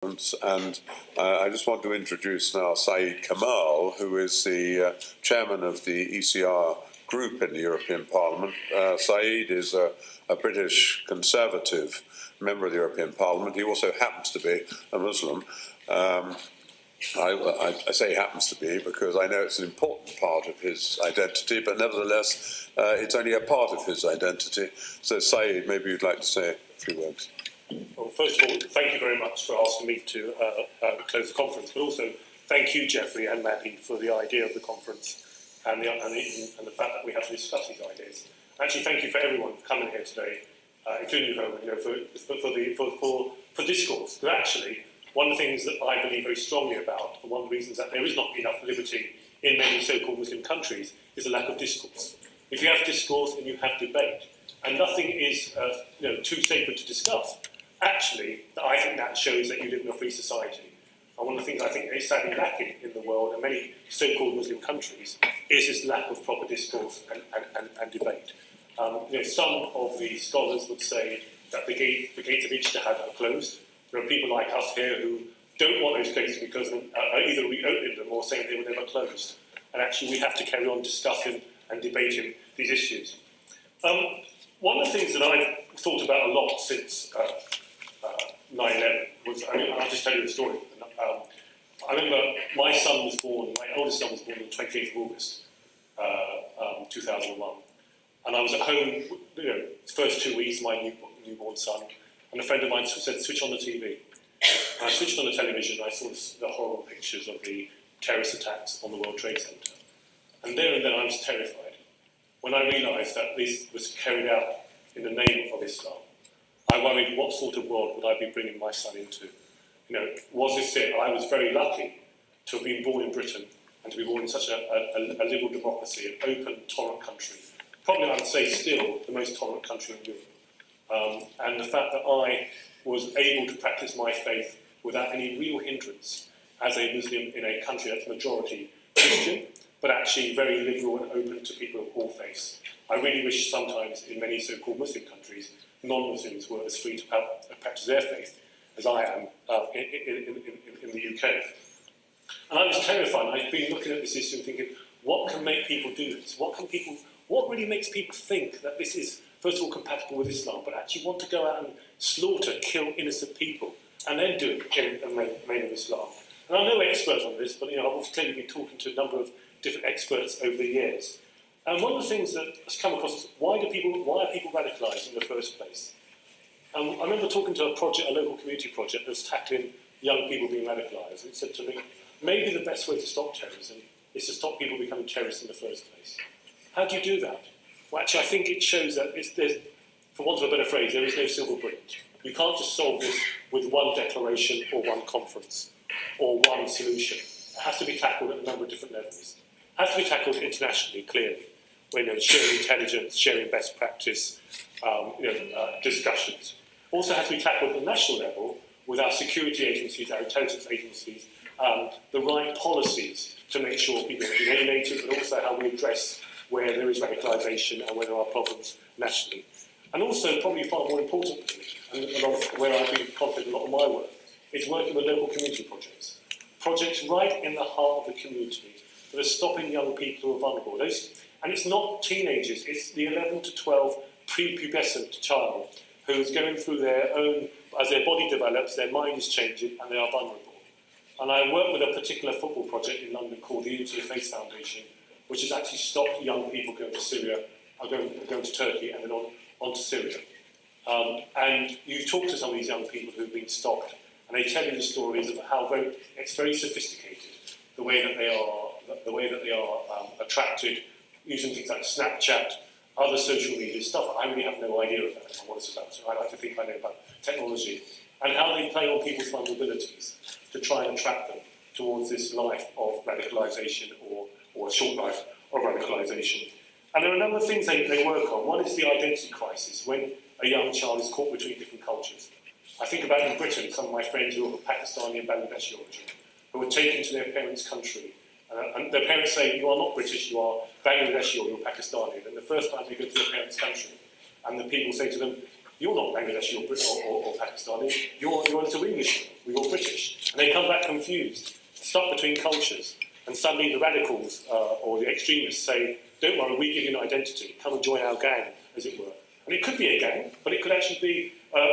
And I just want to introduce now Syed Kamall, who is the chairman of the ECR group in the European Parliament. Syed is a British Conservative member of the European Parliament. He also happens to be a Muslim. I say happens to be because I know it's an important part of his identity, but nevertheless, it's only a part of his identity. So, Syed, maybe you'd like to say a few words. Well, first of all, thank you very much for asking me to close the conference, but also thank you, Jeffrey and Maddie, for the idea of the conference and the fact that we have to discuss these ideas. Actually, thank you for everyone coming here today, including you, for discourse. Because actually, one of the things that I believe very strongly about, and one of the reasons that there is not enough liberty in many so-called Muslim countries, is a lack of discourse. If you have discourse, then you have debate, and nothing is too sacred to discuss. Actually, I think that shows that you live in a free society. And one of the things I think is sadly lacking in the world and many so-called Muslim countries is this lack of proper discourse and debate. Some of the scholars would say that the gates of ijtihad are closed. There are people like us here who don't want those gates because are either reopening them or saying they were never closed. And actually we have to carry on discussing and debating these issues. One of the things that I've thought about a lot since 9/11 was, I'll just tell you the story. I remember my oldest son was born on the 28th of August, 2001. And I was at home, the first 2 weeks, my newborn son, and a friend of mine said, switch on the TV. And I switched on the television and I saw the horrible pictures of the terrorist attacks on the World Trade Center. And there and then I was terrified when I realised that this was carried out in the name of Islam. I worried, what sort of world would I be bringing my son into? Was this it? I was very lucky to have been born in Britain and to be born in such a liberal democracy, an open, tolerant country. Probably, I would say, still the most tolerant country in Europe. And the fact that I was able to practice my faith without any real hindrance as a Muslim in a country that's majority Christian, but actually very liberal and open to people of all faiths. I really wish sometimes in many so-called Muslim countries, non-Muslims were as free to practice their faith as I am in the UK. And I was terrified. I've been looking at this issue and thinking, what can make people do this? What really makes people think that this is, first of all, compatible with Islam, but actually want to go out and slaughter, kill innocent people, and then do it in the name of Islam? And I'm no expert on this, but I've clearly been talking to a number of different experts over the years. And one of the things that has come across is, why are people radicalised in the first place? I remember talking to a local community project that was tackling young people being radicalised. It said to me, maybe the best way to stop terrorism is to stop people becoming terrorists in the first place. How do you do that? Well, actually, I think it shows that there's, for want of a better phrase, there is no silver bullet. You can't just solve this with one declaration or one conference or one solution. It has to be tackled at a number of different levels. It has to be tackled internationally, clearly, sharing intelligence, sharing best practice, discussions. Also has to be tackled at the national level with our security agencies, our intelligence agencies, the right policies to make sure people are alienated, but also how we address where there is radicalisation and where there are problems nationally. And also, probably far more importantly, and where I've been concentrating a lot of my work, is working with local community projects. Projects right in the heart of the community that are stopping young people who are vulnerable. And it's not teenagers, it's the 11 to 12 prepubescent child who is going through their own, as their body develops, their mind is changing and they are vulnerable. And I work with a particular football project in London called the Unity of Faith Foundation, which has actually stopped young people going to Syria, going to Turkey and then on to Syria. And you talk to some of these young people who've been stopped, and they tell you the stories of how it's very sophisticated, the way that they are attracted using things like Snapchat, other social media stuff. I really have no idea about what it's about. So I like to think I know about technology and how they play on people's vulnerabilities to try and attract them towards this life of radicalisation or a short life of radicalisation. And there are a number of things they work on. One is the identity crisis, when a young child is caught between different cultures. I think about in Britain, some of my friends who are of Pakistani and Bangladeshi origin, who were taken to their parents' country. And their parents say, you are not British, you are Bangladeshi or you're Pakistani. And the first time they go to their parents' country, and the people say to them, you're not Bangladeshi or Pakistani, you're a little English, we're all British. And they come back confused, stuck between cultures. And suddenly the radicals or the extremists say, don't worry, we give you an identity, come and join our gang, as it were. And it could be a gang, but it could actually be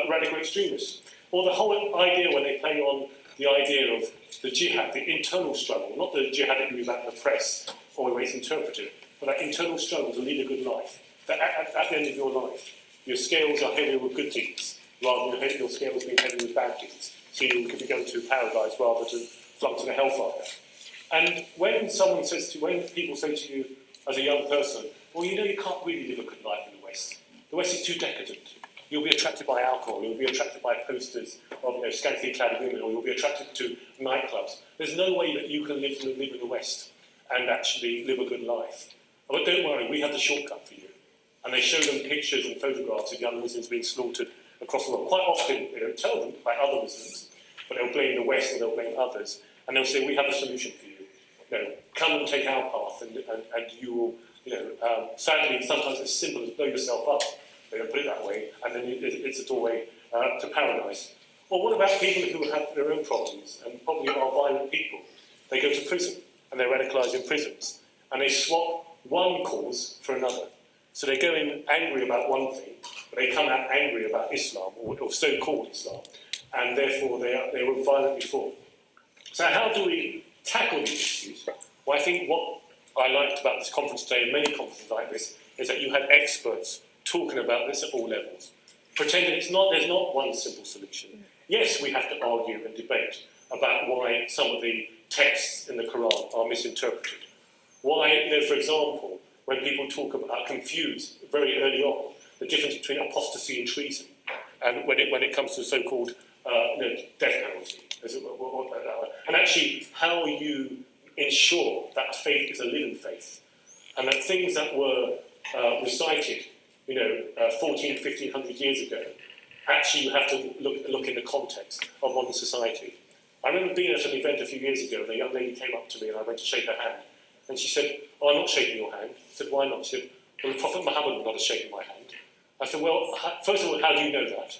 radical extremists. Or the whole idea when they play on the idea of the jihad, the internal struggle, not the jihad that you read about in the press or the way it's interpreted, but that internal struggle to lead a good life. That at the end of your life, your scales are heavier with good deeds, rather than your scales being heavy with bad deeds. So you could be going to paradise rather than flunk to the hellfire. And when someone says to you, when people say to you as a young person, well, you know, you can't really live a good life in the West. The West is too decadent. You'll be attracted by alcohol, you'll be attracted by posters of scantily clad women, or you'll be attracted to nightclubs. There's no way that you can live in the West and actually live a good life. But don't worry, we have the shortcut for you. And they show them pictures and photographs of young Muslims being slaughtered across the world. Quite often, they don't tell them by other Muslims, but they'll blame the West and they'll blame others. And they'll say, we have a solution for you. You know, come and take our path, and you will, sadly, sometimes it's simple as blow yourself up. They don't put it that way, and then it's a doorway to paradise. Or what about people who have their own problems and probably are violent people? They go to prison, and they're radicalised in prisons, and they swap one cause for another. So they go in angry about one thing, but they come out angry about Islam, or so-called Islam, and therefore they were violent before. So how do we tackle these issues? Well, I think what I liked about this conference today, and many conferences like this, is that you had experts talking about this at all levels, pretending there's not one simple solution. Yes, we have to argue and debate about why some of the texts in the Quran are misinterpreted. Why, for example, when people talk about confuse very early on the difference between apostasy and treason, and when it comes to so-called death penalty, and actually how you ensure that faith is a living faith, and that things that were recited 1400, 1500 years ago, actually you have to look in the context of modern society. I remember being at an event a few years ago, and a young lady came up to me and I went to shake her hand, and she said, oh, I'm not shaking your hand. I said, why not? She said, well, the Prophet Muhammad would not have shaken my hand. I said, well, first of all, how do you know that?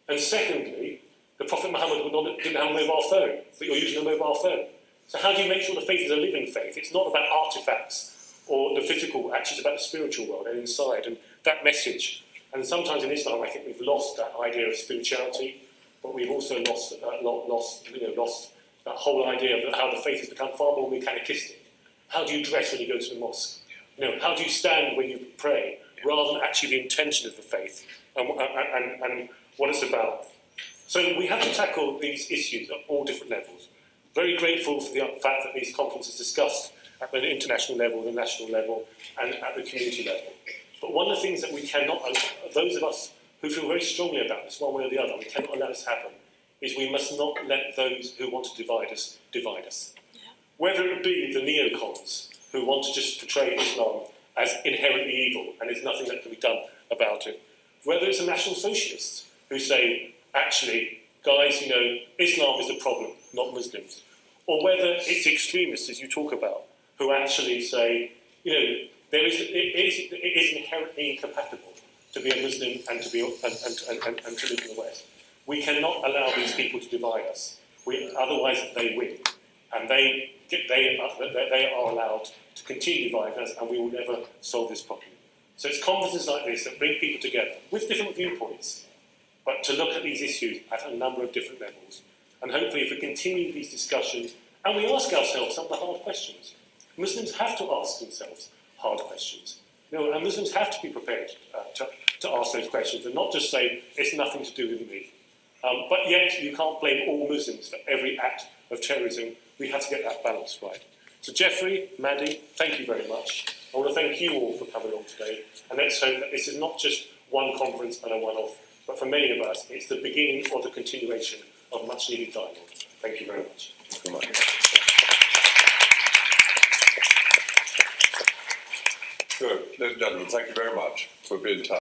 And secondly, the Prophet Muhammad didn't have a mobile phone, but you're using a mobile phone. So how do you make sure the faith is a living faith? It's not about artifacts or the physical, actually it's about the spiritual world and inside, and that message. And sometimes in Islam, I think we've lost that idea of spirituality, but we've also lost that whole idea of how the faith has become far more mechanicistic. How do you dress when you go to the mosque? How do you stand when you pray, rather than actually the intention of the faith and what it's about? So we have to tackle these issues at all different levels. Very grateful for the fact that these conferences discussed at the international level, the national level, and at the community level. But one of the things that we cannot, those of us who feel very strongly about this, one way or the other, we cannot allow this to happen, is we must not let those who want to divide us. Whether it be the neocons, who want to just portray Islam as inherently evil, and there's nothing that can be done about it. Whether it's the National Socialists, who say, actually, guys, Islam is the problem, not Muslims. Or whether it's extremists, as you talk about, who actually say, it is inherently incompatible to be a Muslim and to live in the West. We cannot allow these people to divide us. Otherwise, they win, and they are allowed to continue dividing us, and we will never solve this problem. So it's conferences like this that bring people together with different viewpoints, but to look at these issues at a number of different levels. And hopefully, if we continue these discussions, and we ask ourselves some of the hard questions. Muslims have to ask themselves hard questions. And Muslims have to be prepared to ask those questions and not just say, it's nothing to do with me. But yet, you can't blame all Muslims for every act of terrorism. We have to get that balance right. So Geoffrey, Maddie, thank you very much. I want to thank you all for coming on today. And let's hope that this is not just one conference and a one-off, but for many of us, it's the beginning or the continuation of much-needed dialogue. Thank you very much. Good. Ladies and gentlemen, thank you very much for being in touch.